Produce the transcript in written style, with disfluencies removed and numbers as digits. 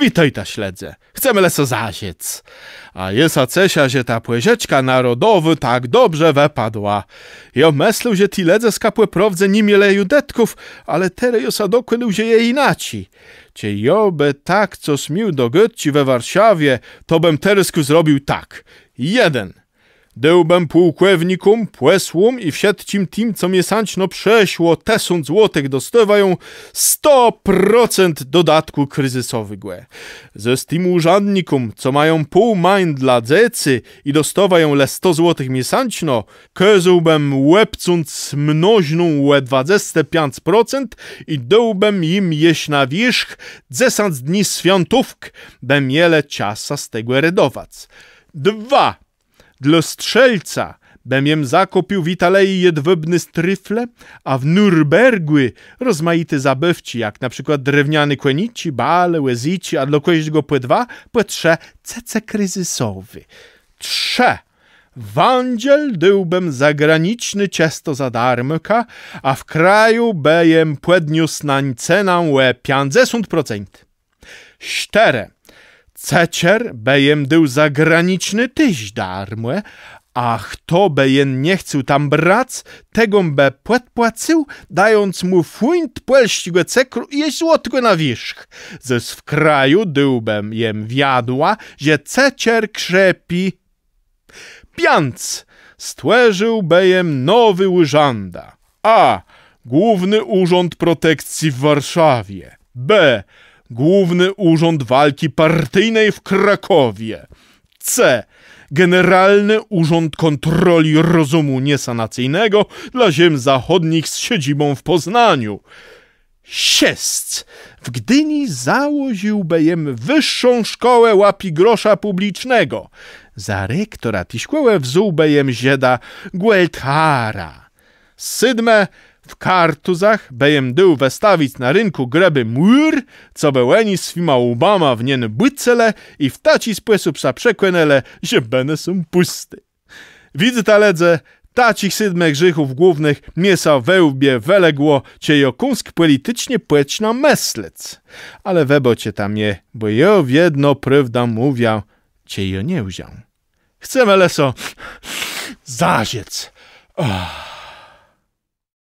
Witaj ta śledze, chcemy leso zaziec. A jesa cesia, że ta płezieczka narodowy tak dobrze wepadła. Ja myślę, że ti ledze skapłe prowdze nie mieleju detków, ale tere josa dokłył się jej inaci. Cie jobe tak, co smił do Götci we Warszawie, to bym teresku zrobił tak. 1. Dełbym pułkownikom, płesłom i wsiedcim tim, co miesięczno przeszło 1000 złotych dostawają 100% dodatku kryzysowego. Ze tym urzędnikom, co mają pół mań dla dzecy i dostawają le 100 złotych miesięczno, kazałbym łepcąc mnożną łe 25% i dałbym im jeść na wierzch 10 dni świątówk, bym miele czasa z tego redować. 2. Dla strzelca bym jem zakupił w Italii jedwabne stryfle, a w Nürnbergu rozmaite zabawci, jak na przykład drewniane kłenici, bale, łezici, a dla kogoś płetwa, płetrze cece kryzysowy. 3. Węgiel dałbym zagraniczny ciasto za darmoka, a w kraju bejem podniósł nań cenę łe 50%. 4. Cecier bejem dał zagraniczny tyś darmłe, a kto bejen nie chciał tam brać, tego be płacił, dając mu funt płelścigo cekru i jeść złotko na wierzch. Zes w kraju dałbym jem wiadła, że cecier krzepi. 5. Stworzył bejem nowy urzęda. A. Główny Urząd Protekcji w Warszawie. B. Główny Urząd Walki Partyjnej w Krakowie. C. Generalny Urząd Kontroli Rozumu Niesanacyjnego dla ziem zachodnich z siedzibą w Poznaniu. 6. W Gdyni założyłbym Wyższą Szkołę Łapigrosza Publicznego. Za rektora tej szkoły wziąłbym zieda Guelthara. 7. W Kartuzach bejem dał wystawić na rynku greby mur, co bełeni swima łbama w nien bycele i w taci sposób zaprzekłenele, że bene są puste. Widzę ta ledze, tacich 7 grzechów głównych miesa we łbie weległo, cie kunsk politycznie płeć na meslec. Ale webocie tam je, bo jo w jedno prawda mówiał, cie jo nie wziął. Chcemy leso zaziec.